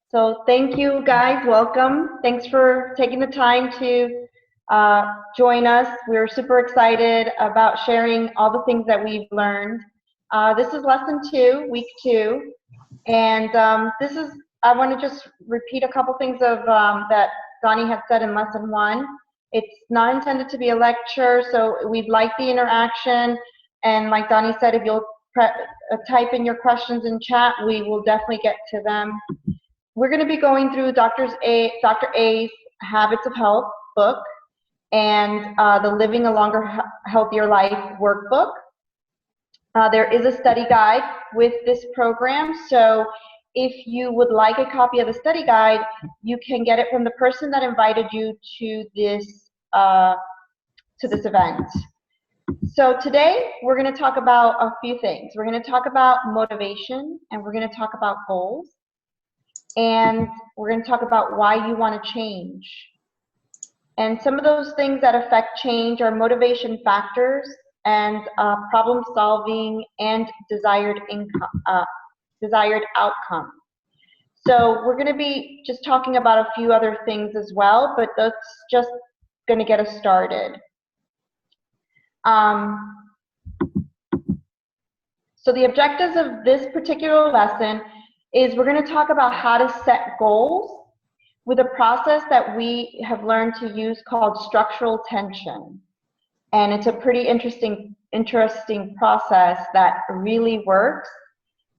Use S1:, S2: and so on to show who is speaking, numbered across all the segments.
S1: So thank you guys, welcome. Thanks for taking the time to join us. We're super excited about sharing all the things that we've learned. This is lesson 2, week 2, and I want to just repeat a couple things of that Donnie had said in lesson 1. It's not intended to be a lecture, so we'd like the interaction, and like Donnie said, if you'll type in your questions in chat, we will definitely get to them. We're going to be going through Dr. A's Habits of Health book and the Living a Longer, Healthier Life workbook. There is a study guide with this program, so if you would like a copy of the study guide, you can get it from the person that invited you to this event. So today we're going to talk about a few things. We're going to talk about motivation, and we're going to talk about goals, and we're going to talk about why you want to change. And some of those things that affect change are motivation factors and problem solving and desired outcome. So we're going to be just talking about a few other things as well, but that's just going to get us started. So the objectives of this particular lesson is we're going to talk about how to set goals with a process that we have learned to use called structural tension. And it's a pretty interesting process that really works,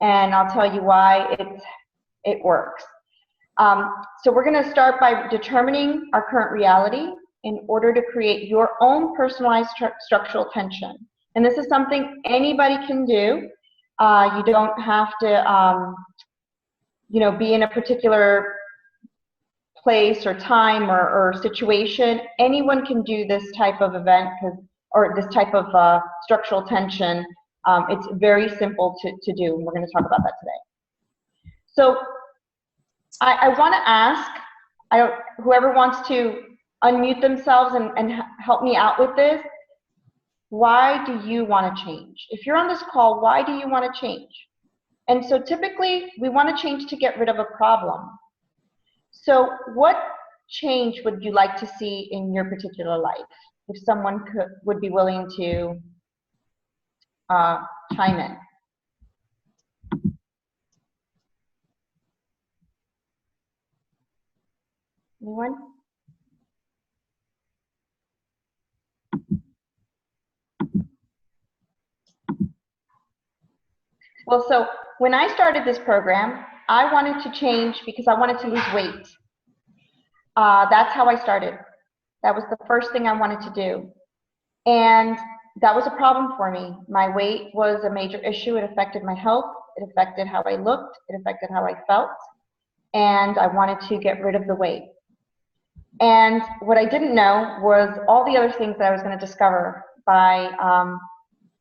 S1: and I'll tell you why it works. So we're going to start by determining our current reality in order to create your own personalized structural tension. And this is something anybody can do. You don't have to be in a particular place or time or situation. Anyone can do this type of event or this type of structural tension. It's very simple to do, and we're going to talk about that today. So I want to ask whoever wants to unmute themselves and help me out with this. Why do you want to change? If you're on this call, why do you want to change? And so typically we want to change to get rid of a problem. So what change would you like to see in your particular life? If someone would be willing to chime in. Anyone? Well, so when I started this program, I wanted to change because I wanted to lose weight. That's how I started. That was the first thing I wanted to do. And that was a problem for me. My weight was a major issue. It affected my health. It affected how I looked. It affected how I felt. And I wanted to get rid of the weight. And what I didn't know was all the other things that I was going to discover by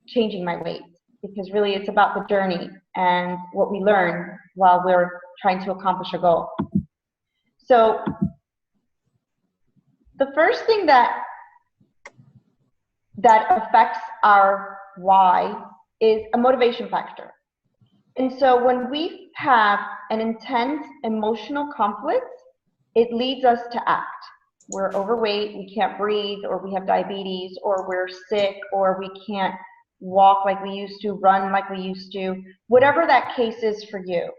S1: changing my weight. Because really it's about the journey and what we learn while we're trying to accomplish a goal. So the first thing that affects our why is a motivation factor. And so when we have an intense emotional conflict, it leads us to act. We're overweight, we can't breathe, or we have diabetes, or we're sick, or we can't walk like we used to, run like we used to, whatever that case is for you.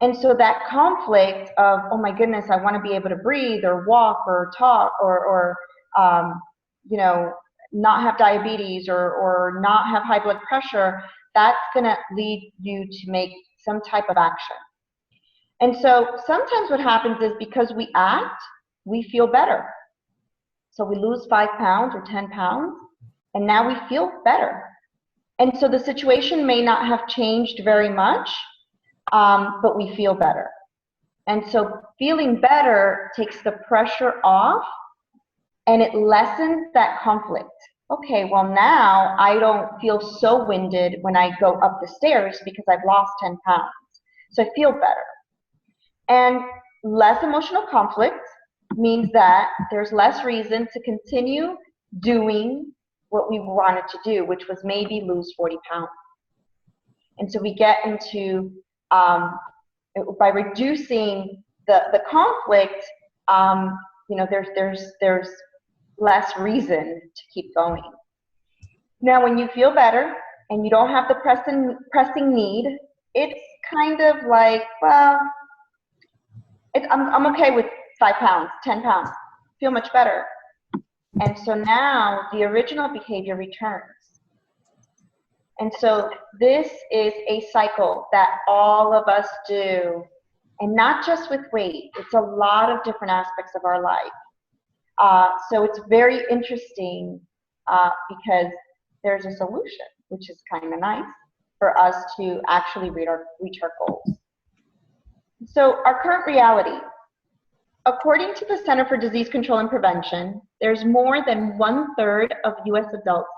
S1: And so that conflict of, oh my goodness, I want to be able to breathe or walk or talk or not have diabetes or not have high blood pressure, that's going to lead you to make some type of action. And so sometimes what happens is because we act, we feel better. So we lose 5 pounds or 10 pounds, and now we feel better. And so the situation may not have changed very much, but we feel better. And so feeling better takes the pressure off, and it lessens that conflict. Okay, well now I don't feel so winded when I go up the stairs because I've lost 10 pounds. So I feel better. And less emotional conflict means that there's less reason to continue doing what we wanted to do, which was maybe lose 40 pounds. And so we get into, by reducing the conflict, there's less reason to keep going. Now, when you feel better and you don't have the pressing need, it's kind of like, well, I'm okay with 5 pounds, 10 pounds, feel much better. And so now the original behavior returns. And so this is a cycle that all of us do, and not just with weight. It's a lot of different aspects of our life. So it's very interesting because there's a solution, which is kind of nice for us to actually reach our goals. So our current reality. According to the Center for Disease Control and Prevention, there's more than 1/3 of U.S. adults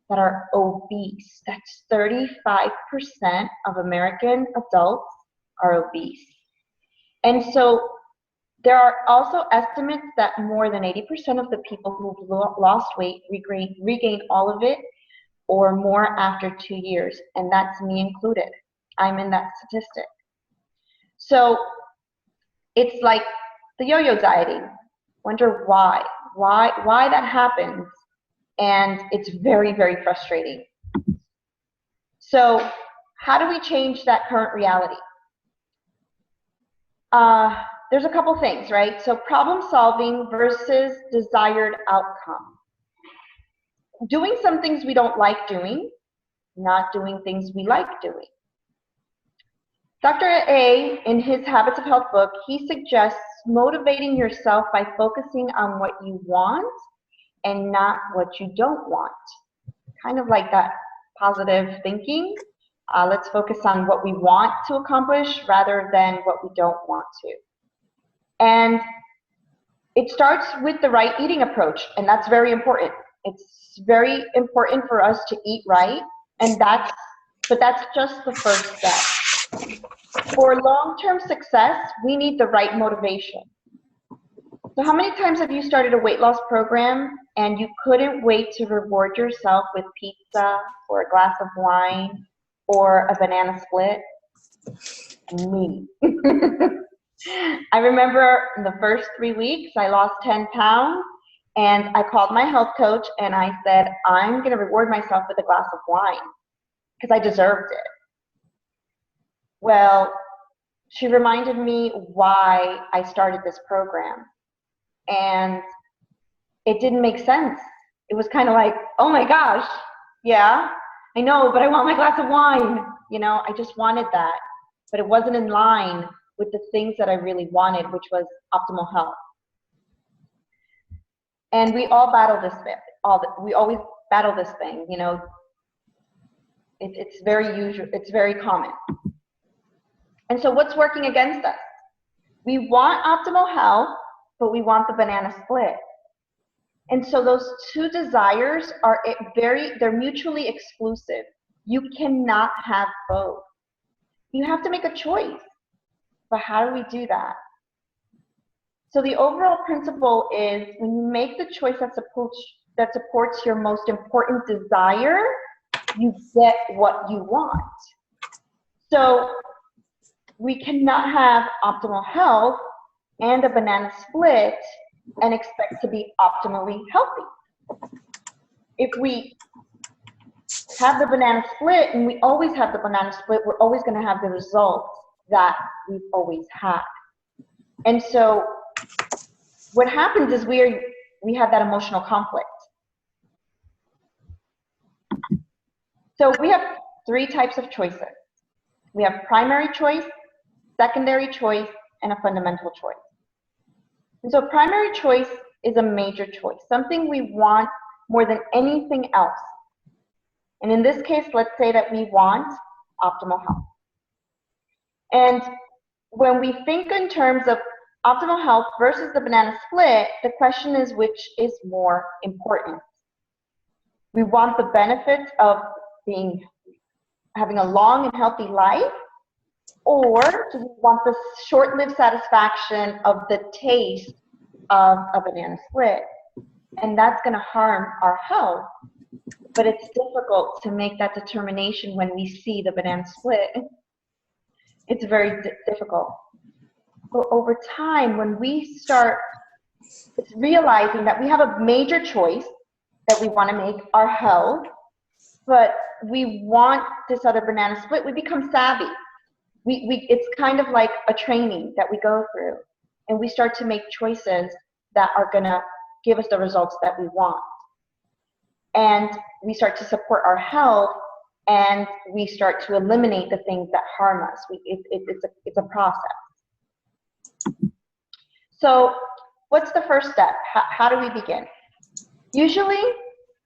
S1: that are obese. That's 35% of American adults are obese. And so there are also estimates that more than 80% of the people who've lost weight regain all of it or more after 2 years, and that's me included. I'm in that statistic. So it's like the yo-yo dieting. Wonder why that happens, and it's very, very frustrating. So how do we change that current reality? There's a couple things, right? So problem solving versus desired outcome. Doing some things we don't like doing, not doing things we like doing. Dr. A, in his Habits of Health book, he suggests motivating yourself by focusing on what you want and not what you don't want. Kind of like that positive thinking. Let's focus on what we want to accomplish rather than what we don't want to. And it starts with the right eating approach, and that's very important. It's very important for us to eat right, but that's just the first step. For long-term success, we need the right motivation. So how many times have you started a weight loss program and you couldn't wait to reward yourself with pizza or a glass of wine or a banana split? Me. I remember in the first 3 weeks, I lost 10 pounds, and I called my health coach and I said, I'm going to reward myself with a glass of wine because I deserved it. Well, she reminded me why I started this program, and it didn't make sense. It was kind of like, oh my gosh, yeah, I know, but I want my glass of wine. I just wanted that, but it wasn't in line with the things that I really wanted, which was optimal health. And we all battle this thing. We always battle this thing. It's very usual. It's very common. And so what's working against us? We want optimal health, but we want the banana split. And so those two desires they're mutually exclusive. You cannot have both. You have to make a choice. But how do we do that? So the overall principle is when you make the choice that supports your most important desire, you get what you want. So we cannot have optimal health and a banana split and expect to be optimally healthy. If we have the banana split and we always have the banana split, we're always going to have the results that we've always had. And so what happens is we have that emotional conflict. So we have 3 types of choices. We have primary choice, secondary choice, and a fundamental choice. And so primary choice is a major choice, something we want more than anything else. And in this case, let's say that we want optimal health. And when we think in terms of optimal health versus the banana split, the question is which is more important? We want the benefits of having a long and healthy life, or do we want the short-lived satisfaction of the taste of a banana split? and that's going to harm our health. But it's difficult to make that determination when we see the banana split. It's very difficult. But over time, when we start realizing that we have a major choice that we want to make, our health, but we want this other banana split, we become savvy. It's kind of like a training that we go through, and we start to make choices that are going to give us the results that we want. And we start to support our health, and we start to eliminate the things that harm us. It's a process. So what's the first step? How do we begin? Usually,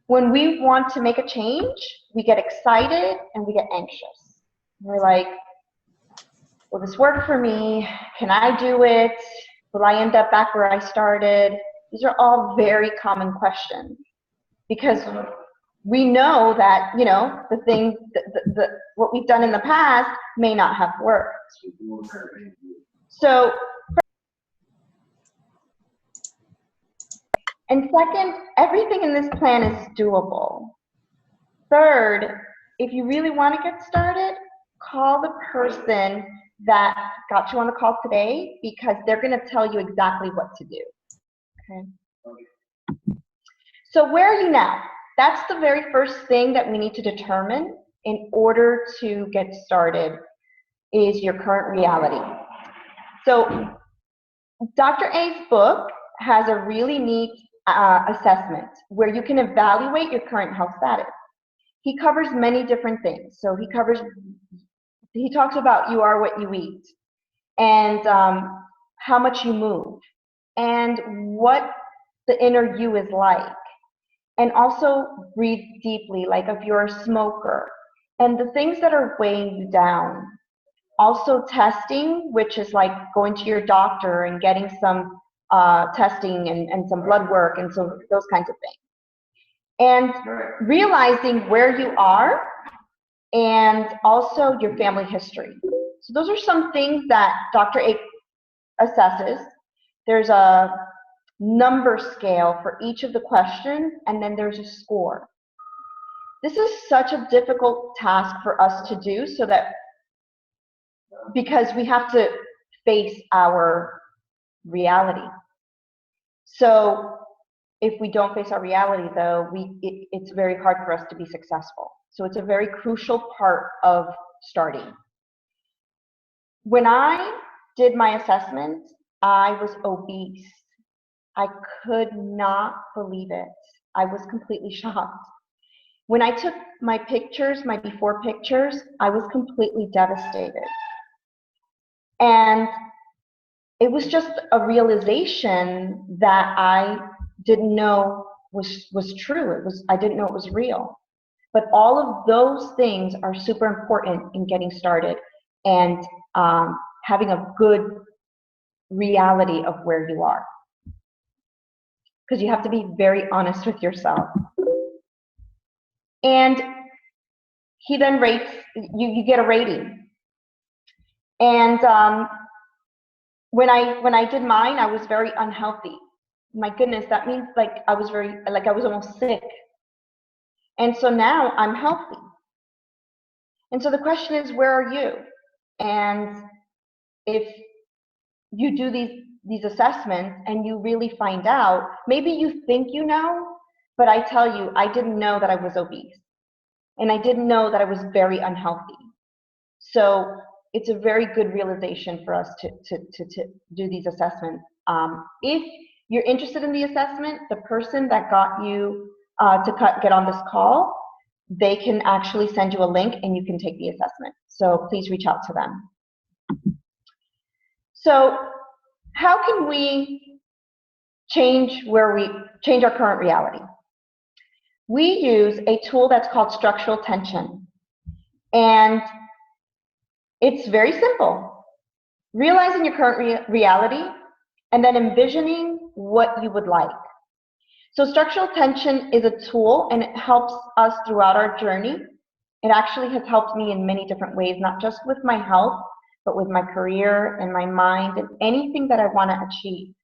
S1: when we want to make a change, we get excited and we get anxious. We're like, will this work for me? Can I do it? Will I end up back where I started? These are all very common questions, because we know that, you know, the things, what we've done in the past may not have worked. So, and second, everything in this plan is doable. Third, if you really want to get started, call the person that got you on the call today, because they're going to tell you exactly what to do. Okay. So where are you now? That's the very first thing that we need to determine in order to get started, is your current reality. So Dr. A's book has a really neat assessment where you can evaluate your current health status. He covers many different things. So he talks about you are what you eat, and how much you move, and what the inner you is like. And also breathe deeply, like if you're a smoker, and the things that are weighing you down. Also testing, which is like going to your doctor and getting some testing and some blood work and so those kinds of things. And realizing where you are, and also your family history. So those are some things that Dr. A assesses. There's a number scale for each of the questions, and then there's a score. This is such a difficult task for us to do, so that because we have to face our reality. So if we don't face our reality, though, it's very hard for us to be successful. So it's a very crucial part of starting. When I did my assessment, I was obese. I could not believe it. I was completely shocked. When I took my pictures, my before pictures, I was completely devastated. And it was just a realization that I didn't know was true. I didn't know it was real. But all of those things are super important in getting started and having a good reality of where you are. Because you have to be very honest with yourself. And he then rates, you get a rating. And when I did mine, I was very unhealthy. My goodness, that means like I was almost sick. And so now I'm healthy. And so the question is, where are you? And if you do these assessments and you really find out, maybe you think you know, but I tell you, I didn't know that I was obese. And I didn't know that I was very unhealthy. So it's a very good realization for us to do these assessments. If you're interested in the assessment, the person that got you to get on this call, they can actually send you a link and you can take the assessment. So please reach out to them. So how can we change our current reality? We use a tool that's called structural tension. And it's very simple. Realizing your current reality and then envisioning what you would like. So structural tension is a tool, and it helps us throughout our journey. It actually has helped me in many different ways, not just with my health, but with my career and my mind and anything that I want to achieve.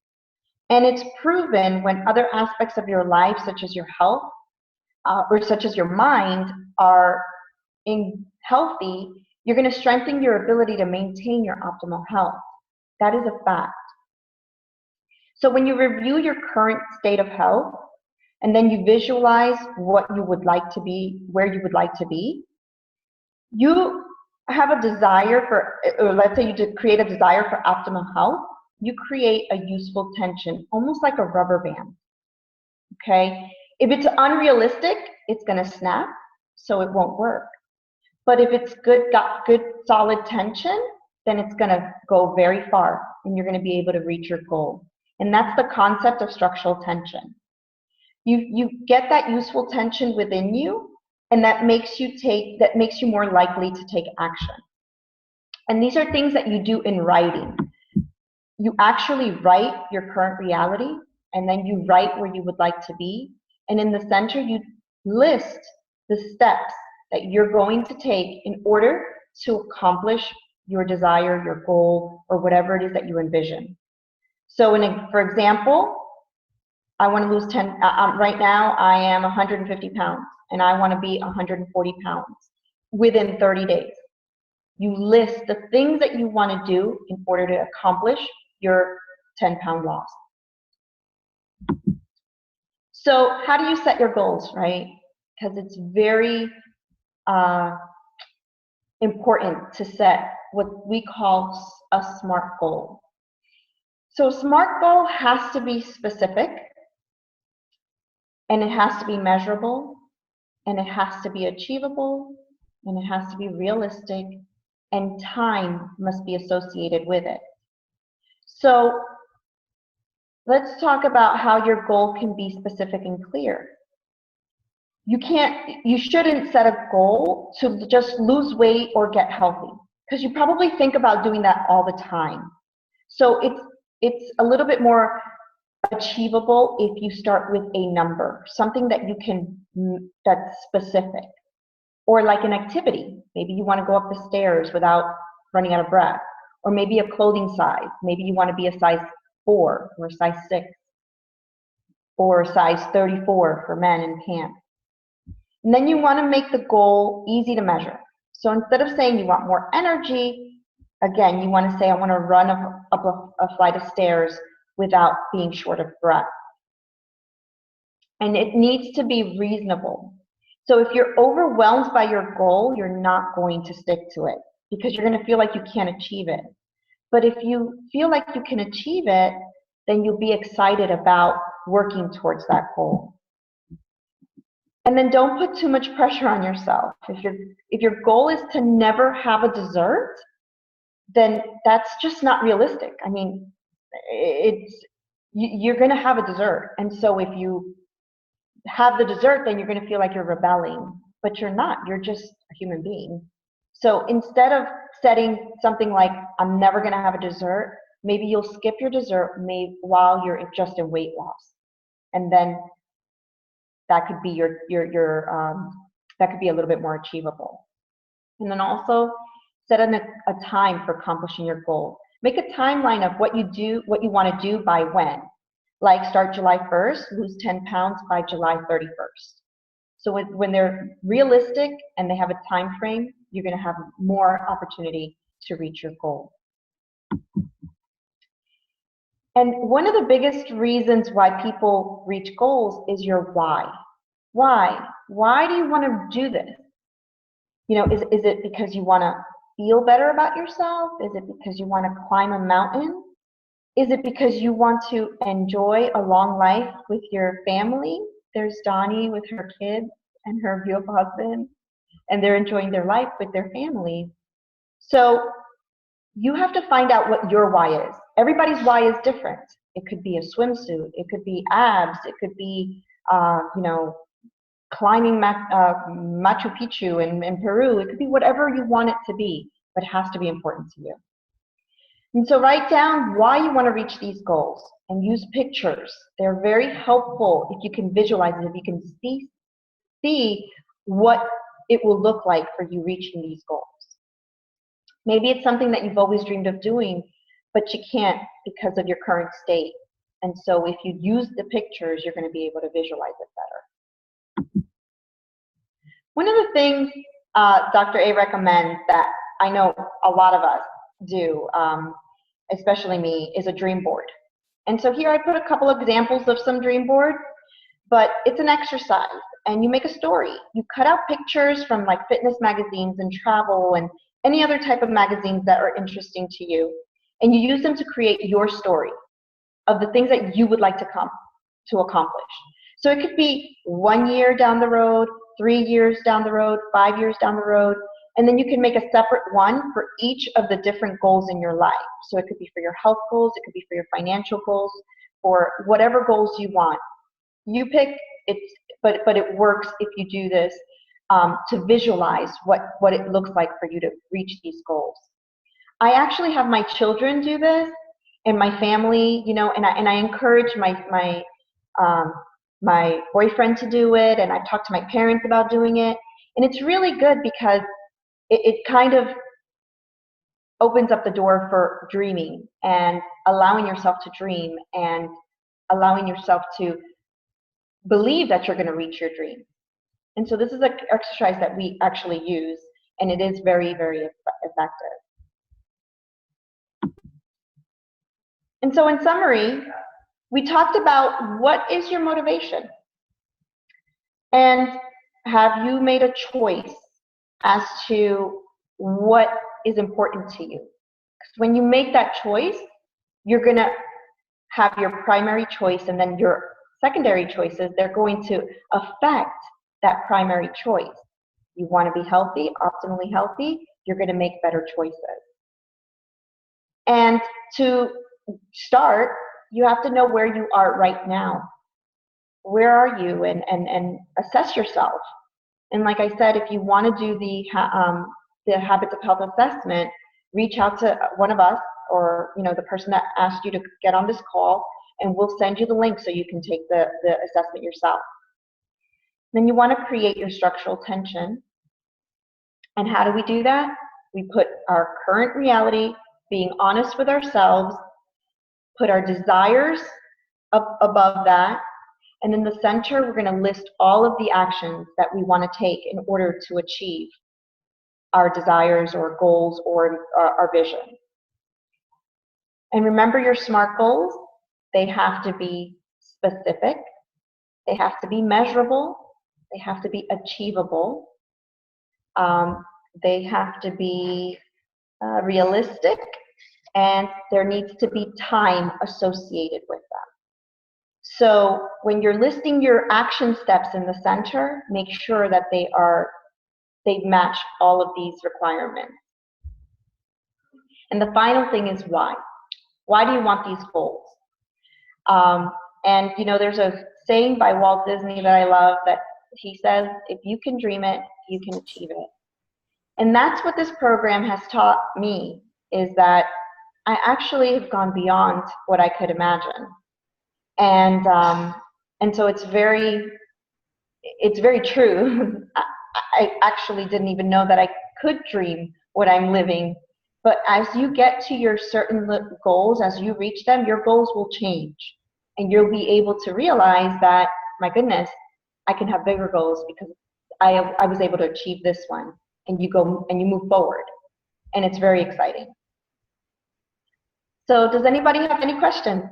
S1: And it's proven when other aspects of your life, such as your health, or such as your mind, are healthy, you're going to strengthen your ability to maintain your optimal health. That is a fact. So when you review your current state of health, and then you visualize what you would like to be, where you would like to be, you have a desire for, or let's say you create a desire for optimal health, you create a useful tension, almost like a rubber band, okay? If it's unrealistic, it's gonna snap, so it won't work. But if it's got good solid tension, then it's gonna go very far, and you're gonna be able to reach your goal. And that's the concept of structural tension. You get that useful tension within you, and that makes you more likely to take action. And these are things that you do in writing. You actually write your current reality, and then you write where you would like to be, and in the center you list the steps that you're going to take in order to accomplish your desire, your goal, or whatever it is that you envision. So for example, I want to lose 10, right now I am 150 pounds, and I want to be 140 pounds within 30 days. You list the things that you want to do in order to accomplish your 10-pound loss. So how do you set your goals, right? Because it's very important to set what we call a SMART goal. So a SMART goal has to be specific, and it has to be measurable, and it has to be achievable, and it has to be realistic, and time must be associated with it. So let's talk about how your goal can be specific and clear. You shouldn't set a goal to just lose weight or get healthy, because you probably think about doing that all the time. So it's a little bit more achievable if you start with a number, something that that's specific. Or like an activity. Maybe you want to go up the stairs without running out of breath. Or maybe a clothing size. Maybe you want to be a size 4 or a size 6. Or a size 34 for men in pants. And then you want to make the goal easy to measure. So instead of saying you want more energy, again, you want to say I want to run up a flight of stairs without being short of breath. And it needs to be reasonable. So if you're overwhelmed by your goal, you're not going to stick to it because you're going to feel like you can't achieve it. But if you feel like you can achieve it, then you'll be excited about working towards that goal. And then don't put too much pressure on yourself. If your goal is to never have a dessert, then that's just not realistic. I mean, you're going to have a dessert. And so if you have the dessert, then you're going to feel like you're rebelling. But you're not. You're just a human being. So instead of setting something like, I'm never going to have a dessert, maybe you'll skip your dessert while you're just in weight loss. And then that could be that could be a little bit more achievable. And then also set a time for accomplishing your goal. Make a timeline of what you want to do by when. Like start July 1st, lose 10 pounds by July 31st. So when they're realistic and they have a time frame, you're going to have more opportunity to reach your goal. And one of the biggest reasons why people reach goals is your why. Why? Why do you want to do this? You know, is it because you want to feel better about yourself? Is it because you want to climb a mountain? Is it because you want to enjoy a long life with your family? There's Donnie with her kids and her beautiful husband, and they're enjoying their life with their family. So you have to find out what your why is. Everybody's why is different. It could be a swimsuit. It could be abs. It could be, climbing Machu Picchu in Peru. It could be whatever you want it to be, but it has to be important to you. And so write down why you want to reach these goals and use pictures. They're very helpful if you can visualize it, if you can see what it will look like for you reaching these goals. Maybe it's something that you've always dreamed of doing, but you can't because of your current state. And so if you use the pictures, you're going to be able to visualize it better. One of the things Dr. A recommends that I know a lot of us do, especially me, is a dream board. And so here I put a couple of examples of some dream boards, but it's an exercise, and you make a story. You cut out pictures from like fitness magazines and travel and any other type of magazines that are interesting to you, and you use them to create your story of the things that you would like to accomplish. So it could be 1 year down the road, 3 years down the road, 5 years down the road, and then you can make a separate one for each of the different goals in your life. So it could be for your health goals, it could be for your financial goals, for whatever goals you want. You pick it, but it works if you do this to visualize what it looks like for you to reach these goals. I actually have my children do this, and my family, you know, and I encourage my boyfriend to do it, and I've talked to my parents about doing it, and it's really good because it kind of opens up the door for dreaming and allowing yourself to dream and allowing yourself to believe that you're going to reach your dream. And so this is an exercise that we actually use, and it is very, very effective. And so in summary, we talked about what is your motivation, and have you made a choice as to what is important to you? Because when you make that choice, you're going to have your primary choice, and then your secondary choices, they're going to affect that primary choice. You want to be healthy, optimally healthy, you're going to make better choices. And to start, you have to know where you are right now. Where are you? And assess yourself. And like I said, if you want to do the Habits of Health assessment, reach out to one of us, or the person that asked you to get on this call, and we'll send you the link so you can take the assessment yourself. Then you want to create your structural tension. And how do we do that? We put our current reality, being honest with ourselves, put our desires up above that, and in the center, we're going to list all of the actions that we want to take in order to achieve our desires or goals or our vision. And remember your SMART goals. They have to be specific. They have to be measurable. They have to be achievable. They have to be realistic, and there needs to be time associated with them. So when you're listing your action steps in the center, make sure that they match all of these requirements. And the final thing is why. Why do you want these goals? And there's a saying by Walt Disney that I love, that he says, if you can dream it, you can achieve it. And that's what this program has taught me, is that I actually have gone beyond what I could imagine. And so it's very true. I actually didn't even know that I could dream what I'm living. But as you get to your certain goals, as you reach them, your goals will change. And you'll be able to realize that, my goodness, I can have bigger goals because I was able to achieve this one. And you go and you move forward. And it's very exciting. So does anybody have any questions?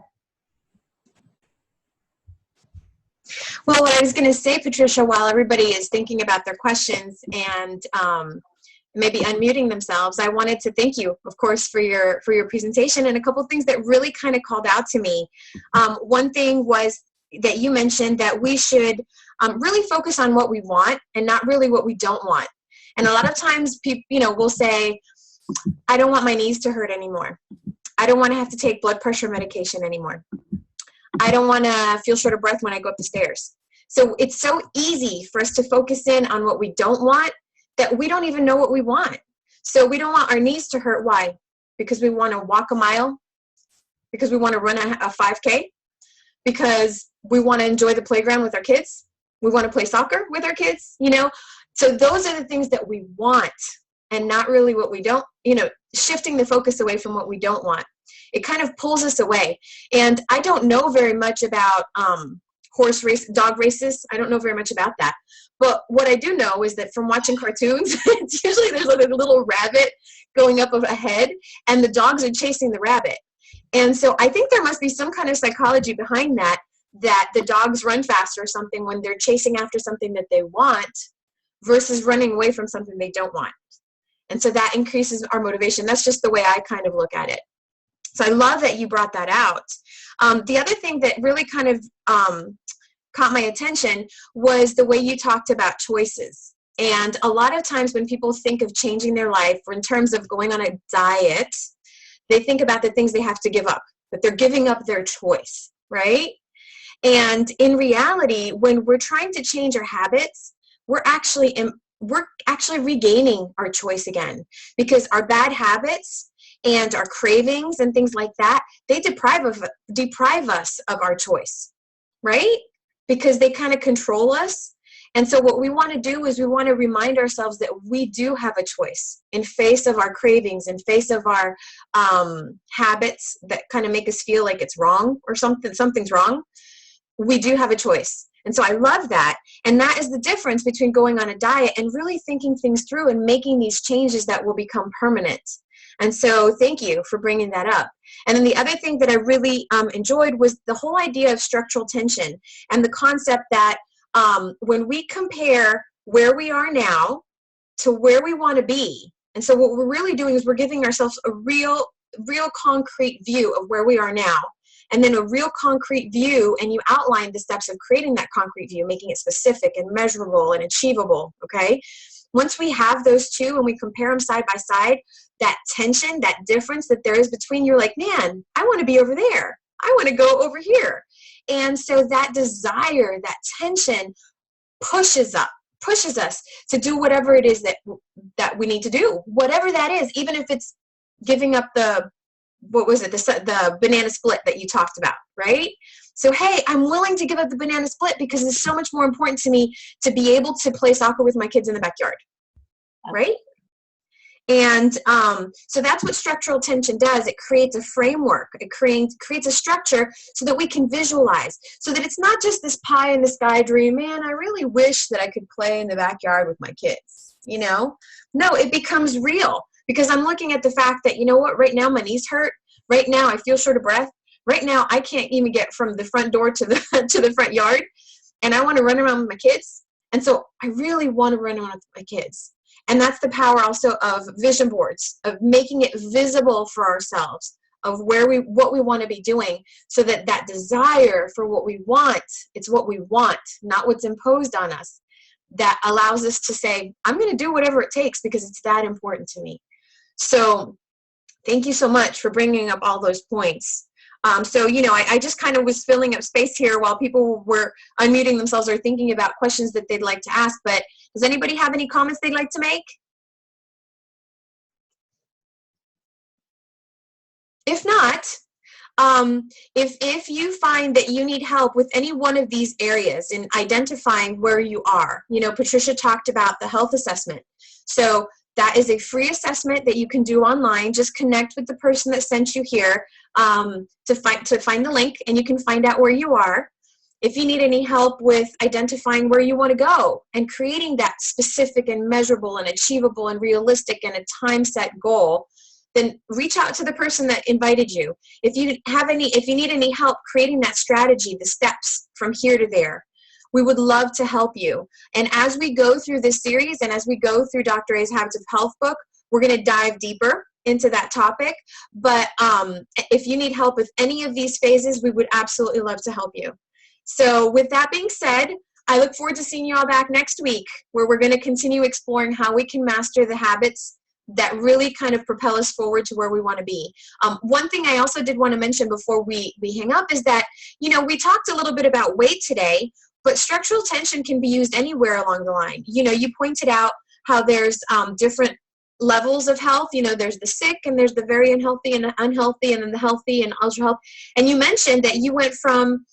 S2: Well, what I was going to say, Patricia, while everybody is thinking about their questions and maybe unmuting themselves, I wanted to thank you, of course, for your presentation, and a couple things that really kind of called out to me. One thing was that you mentioned that we should really focus on what we want and not really what we don't want. And a lot of times people, will say, I don't want my knees to hurt anymore. I don't want to have to take blood pressure medication anymore. I don't want to feel short of breath when I go up the stairs. So it's so easy for us to focus in on what we don't want that we don't even know what we want. So we don't want our knees to hurt. Why? Because we want to walk a mile? Because we want to run a 5K? Because we want to enjoy the playground with our kids? We want to play soccer with our kids? So those are the things that we want, and not really what we don't, shifting the focus away from what we don't want. It kind of pulls us away. And I don't know very much about dog races. I don't know very much about that. But what I do know is that from watching cartoons, it's usually there's like a little rabbit going up ahead, and the dogs are chasing the rabbit. And so I think there must be some kind of psychology behind that the dogs run faster or something when they're chasing after something that they want versus running away from something they don't want. And so that increases our motivation. That's just the way I kind of look at it. So I love that you brought that out. The other thing that really kind of caught my attention was the way you talked about choices. And a lot of times when people think of changing their life, or in terms of going on a diet, they think about the things they have to give up, that they're giving up their choice, right? And in reality, when we're trying to change our habits, we're actually regaining our choice again, because our bad habits and our cravings and things like that, they deprive us of our choice, right? Because they kind of control us. And so what we want to do is we want to remind ourselves that we do have a choice in face of our cravings, in face of our habits that kind of make us feel like it's wrong or something's wrong. We do have a choice. And so I love that. And that is the difference between going on a diet and really thinking things through and making these changes that will become permanent. And so thank you for bringing that up. And then the other thing that I really enjoyed was the whole idea of structural tension and the concept that when we compare where we are now to where we want to be, and so what we're really doing is we're giving ourselves a real concrete view of where we are now, and then a real concrete view, and you outline the steps of creating that concrete view, making it specific and measurable and achievable, okay? Once we have those two and we compare them side by side, that tension, that difference that there is between, you're like, man, I want to be over there. I want to go over here. And so that desire, that tension pushes us to do whatever it is that we need to do, whatever that is, even if it's giving up the banana split that you talked about, right? So, hey, I'm willing to give up the banana split because it's so much more important to me to be able to play soccer with my kids in the backyard, right? And so that's what structural tension does. It creates a framework. It creates a structure so that we can visualize, so that it's not just this pie in the sky dream, man, I really wish that I could play in the backyard with my kids, you know? No, it becomes real, because I'm looking at the fact that, you know what, right now my knees hurt. Right now I feel short of breath. Right now I can't even get from the front door to the to the front yard, and I want to run around with my kids. And so I really want to run around with my kids. And that's the power also of vision boards, of making it visible for ourselves, of what we want to be doing, so that that desire for what we want, it's what we want, not what's imposed on us, that allows us to say, I'm going to do whatever it takes because it's that important to me. So thank you so much for bringing up all those points. So, you know, I just kind of was filling up space here while people were unmuting themselves or thinking about questions that they'd like to ask. But does anybody have any comments they'd like to make? If not, if you find that you need help with any one of these areas in identifying where you are, you know, Patricia talked about the health assessment. So that is a free assessment that you can do online. Just connect with the person that sent you here to find the link, and you can find out where you are. If you need any help with identifying where you want to go and creating that specific and measurable and achievable and realistic and a time set goal, then reach out to the person that invited you. If you need any help creating that strategy, the steps from here to there, we would love to help you. And as we go through this series and as we go through Dr. A's Habits of Health book, we're going to dive deeper into that topic. But if you need help with any of these phases, we would absolutely love to help you. So with that being said, I look forward to seeing you all back next week, where we're going to continue exploring how we can master the habits that really kind of propel us forward to where we want to be. One thing I also did want to mention before we hang up is that, you know, we talked a little bit about weight today, but structural tension can be used anywhere along the line. You know, you pointed out how there's different levels of health. You know, there's the sick, and there's the very unhealthy and unhealthy, and then the healthy and ultra health. And you mentioned that you went from,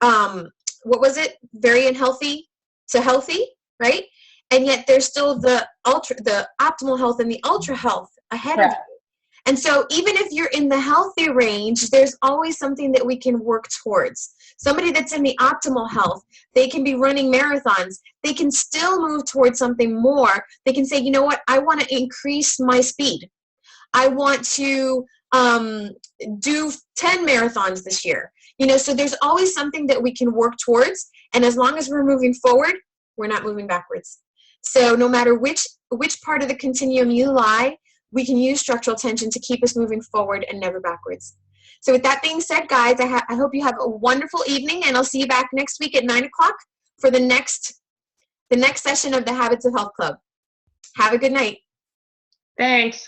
S2: what was it? Very unhealthy to healthy, right? And yet there's still the optimal health and the ultra health ahead of you. And so even if you're in the healthy range, there's always something that we can work towards. Somebody that's in the optimal health, they can be running marathons. They can still move towards something more. They can say, you know what, I want to increase my speed. I want to do 10 marathons this year. You know, so there's always something that we can work towards. And as long as we're moving forward, we're not moving backwards. So no matter which part of the continuum you lie, we can use structural tension to keep us moving forward and never backwards. So with that being said, guys, I hope you have a wonderful evening, and I'll see you back next week at 9 o'clock for the next session of the Habits of Health Club. Have a good night.
S3: Thanks.